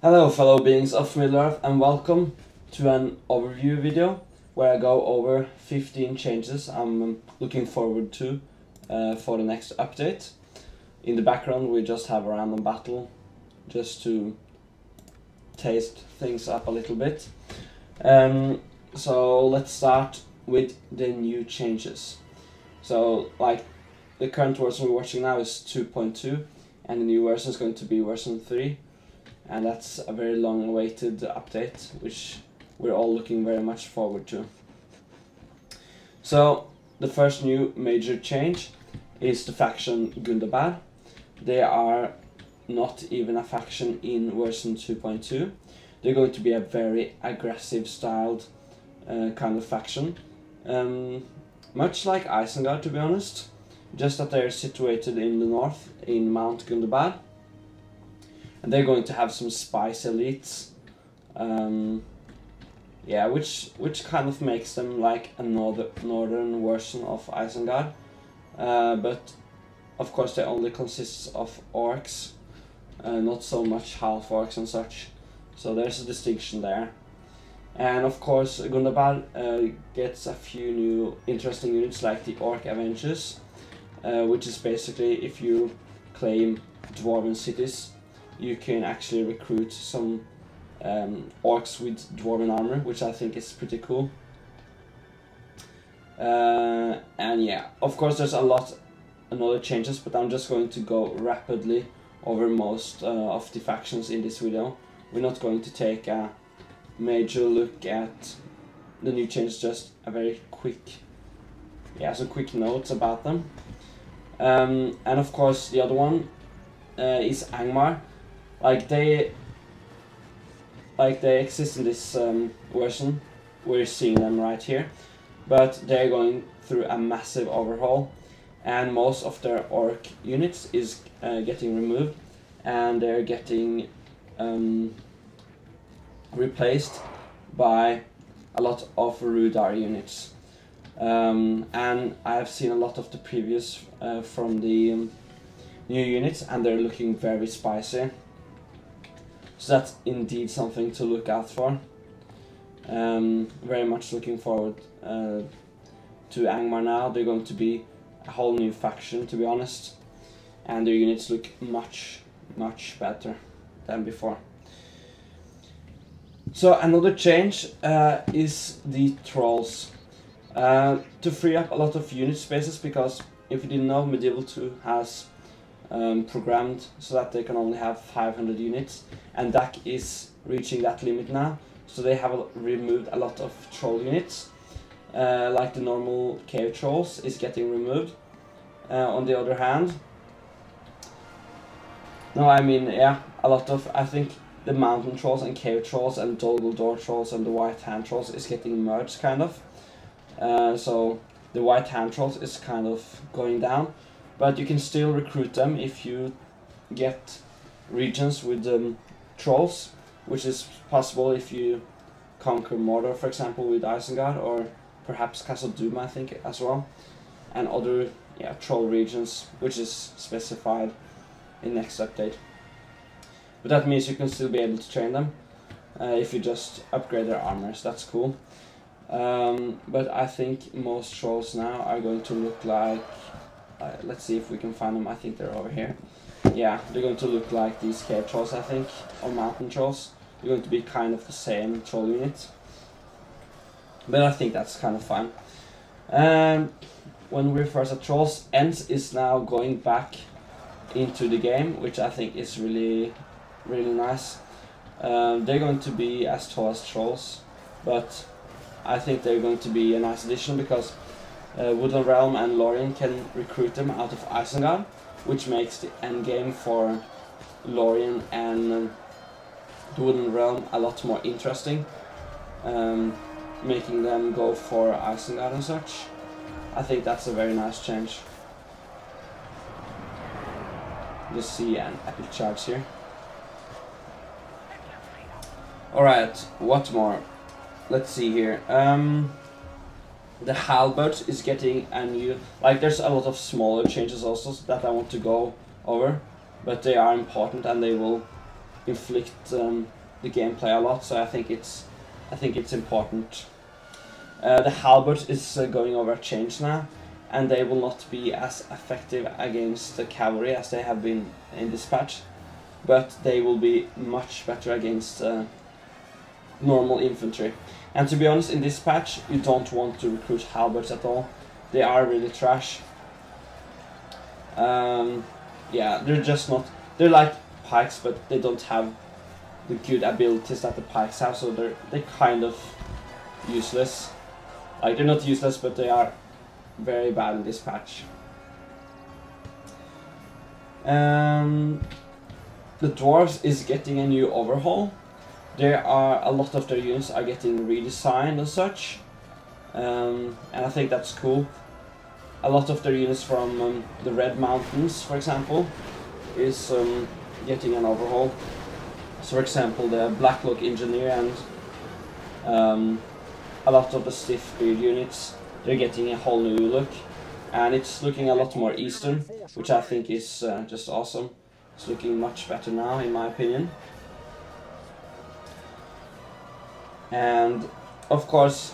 Hello fellow beings of Middle-earth, and welcome to an overview video where I go over 15 changes I'm looking forward to for the next update. In the background we just have a random battle just to taste things up a little bit. So let's start with the new changes. So like the current version we're watching now is 2.2 and the new version is going to be version 3. And that's a very long-awaited update, which we're all looking very much forward to. So, the first new major change is the faction Gundabad. They are not even a faction in version 2.2. They're going to be a very aggressive styled kind of faction. Much like Isengard, to be honest, just that they're situated in the north, in Mount Gundabad. And they're going to have some spice elites, yeah, which kind of makes them like a northern version of Isengard, but of course they only consist of orcs, not so much half orcs and such. So there's a distinction there, and of course Gundabad gets a few new interesting units like the Orc Avengers, which is basically if you claim dwarven cities, you can actually recruit some orcs with dwarven armor, which I think is pretty cool. And yeah, of course there's a lot of other changes, but I'm just going to go rapidly over most of the factions in this video. We're not going to take a major look at the new changes, just a very quick, yeah, some quick notes about them. And of course the other one is Angmar. Like they exist in this version. We're seeing them right here, but they're going through a massive overhaul, and most of their orc units is getting removed, and they're getting replaced by a lot of Rudar units. And I have seen a lot of the previews from the new units, and they're looking very spicy. So that's indeed something to look out for. Very much looking forward to Angmar now. They're going to be a whole new faction, to be honest. And their units look much better than before. So another change is the trolls. To free up a lot of unit spaces, because if you didn't know, Medieval 2 has programmed so that they can only have 500 units, and DaC is reaching that limit now, so they have removed a lot of troll units, like the normal cave trolls is getting removed. On the other hand, no, I mean, yeah, a lot of, I think the mountain trolls and cave trolls and Dolgul Door trolls and the white hand trolls is getting merged kind of. So the white hand trolls is kind of going down, but you can still recruit them if you get regions with trolls, which is possible if you conquer Mordor, for example, with Isengard, or perhaps Castle Doom, I think, as well, and other, yeah, troll regions, which is specified in next update. But that means you can still be able to train them if you just upgrade their armors. That's cool. But I think most trolls now are going to look like, let's see if we can find them. I think they're over here. Yeah, they're going to look like these cave trolls, I think, or mountain trolls. They're going to be kind of the same troll unit, but I think that's kind of fine. When we first at trolls, Ents is now going back into the game, which I think is really nice. They're going to be as tall as trolls, but I think they're going to be a nice addition, because Woodland Realm and Lorien can recruit them out of Isengard, which makes the endgame for Lorien and the Woodland Realm a lot more interesting, making them go for Isengard and such. I think that's a very nice change. Just see an epic charge here. Alright, what more? Let's see here. The halberd is getting a new, like there's a lot of smaller changes also that I want to go over, but they are important and they will inflict the gameplay a lot. So I think it's important. The halberd is going over a change now, and they will not be as effective against the cavalry as they have been in this patch, but they will be much better against normal infantry. And to be honest, in this patch you don't want to recruit halberds at all. They are really trash. Yeah, they're just not, they're like pikes, but they don't have the good abilities that the pikes have, so they're kind of useless. Like, they're not useless, but they are very bad in this patch. The dwarves is getting a new overhaul. There are a lot of their units are getting redesigned and such, and I think that's cool. A lot of their units from the Red Mountains, for example, is getting an overhaul. So, for example, the Blacklock Engineer and a lot of the Stiff Beard units, they're getting a whole new look, and it's looking a lot more Eastern, which I think is just awesome. It's looking much better now, in my opinion. And of course,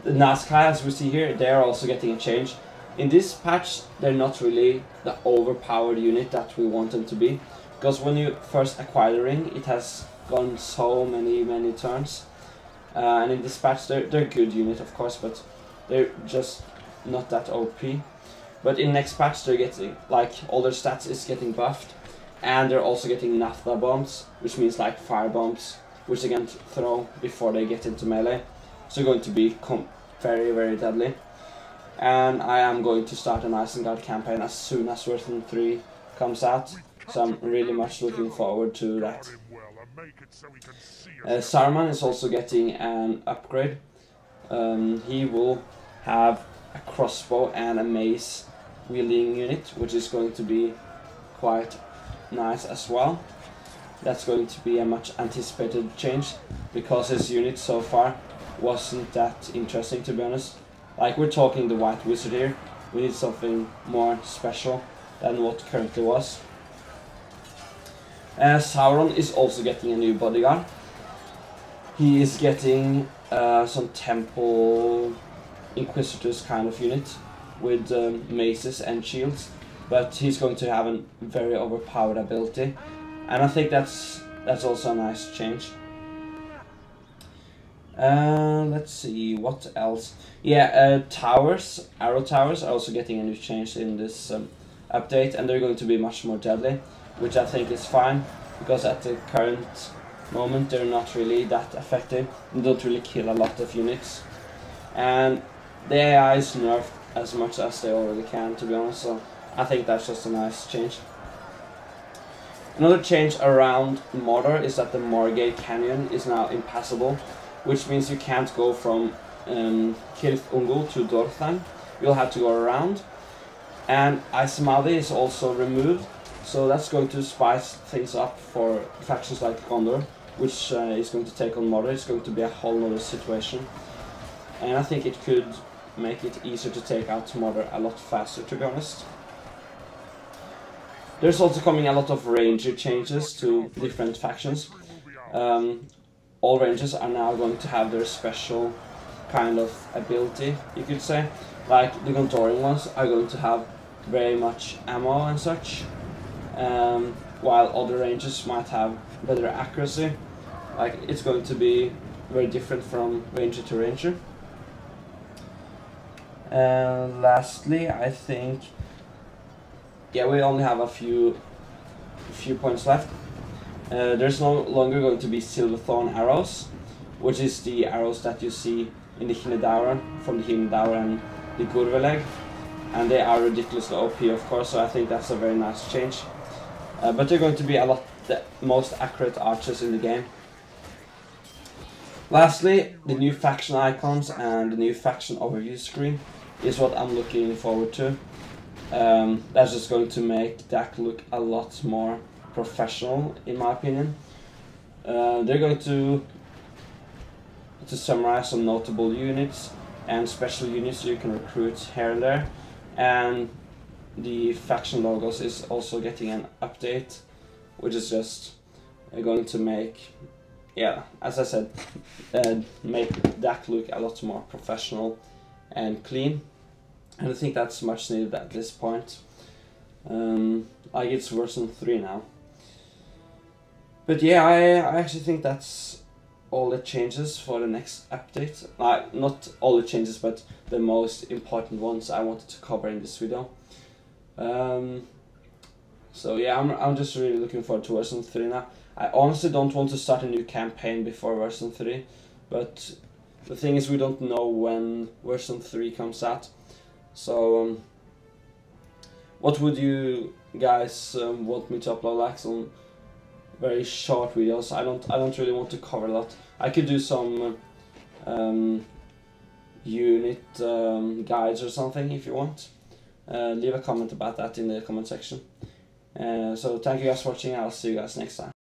the Nazca, as we see here, they are also getting a change. In this patch, they're not really the overpowered unit that we want them to be, because when you first acquire the ring, it has gone so many turns. And in this patch, they're a good unit, of course, but they're just not that OP. But in next patch, they're getting, like, all their stats is getting buffed, and they're also getting naphtha bombs, which means like fire bombs, which they can throw before they get into melee. So going to be very deadly. And I am going to start an Isengard campaign as soon as version 3 comes out, so I'm really much looking forward to that. Saruman is also getting an upgrade. He will have a crossbow and a mace wielding unit, which is going to be quite nice as well. That's going to be a much anticipated change, because his unit so far wasn't that interesting, to be honest. Like, we're talking the White Wizard here. We need something more special than what currently was. Sauron is also getting a new bodyguard. He is getting some Temple Inquisitors kind of unit with maces and shields, but he's going to have a very overpowered ability, and I think that's also a nice change. Let's see, what else? Yeah, towers, arrow towers are also getting a new change in this update, and they're going to be much more deadly, which I think is fine, because at the current moment they're not really that effective. They don't really kill a lot of units, and the AI is nerfed as much as they already can, to be honest, so I think that's just a nice change. Another change around Mordor is that the Morgate Canyon is now impassable, which means you can't go from Kirith Ungol to Dorthan. You'll have to go around. And Ismadi is also removed, so that's going to spice things up for factions like Gondor, which is going to take on Mordor. It's going to be a whole other situation, and I think it could make it easier to take out Mordor a lot faster, to be honest. There's also coming a lot of ranger changes to different factions. All rangers are now going to have their special kind of ability, you could say. Like, the Gondorian ones are going to have very much ammo and such, while other rangers might have better accuracy. Like, it's going to be very different from ranger to ranger. Lastly, I think, yeah, we only have a few points left. There's no longer going to be Silverthorn arrows, which is the arrows that you see in the Hindaur, from the Hindaur and the Gurveleg, and they are ridiculously OP, of course, so I think that's a very nice change. But they're going to be the most accurate archers in the game. Lastly, the new faction icons and the new faction overview screen is what I'm looking forward to. That's just going to make DaC look a lot more professional, in my opinion. They're going to summarize some notable units and special units you can recruit here and there, and the faction logos is also getting an update, which is just going to make, yeah, as I said, make DaC look a lot more professional and clean, and I think that's much needed at this point. Like, it's version 3 now. But yeah, I actually think that's all the changes for the next update. Not all the changes, but the most important ones I wanted to cover in this video. So yeah, I'm just really looking forward to version 3 now. I honestly don't want to start a new campaign before version 3, but the thing is, we don't know when version 3 comes out. So what would you guys want me to upload? Like some very short videos. I don't really want to cover a lot. I could do some unit guides or something if you want. Leave a comment about that in the comment section. So thank you guys for watching. I'll see you guys next time.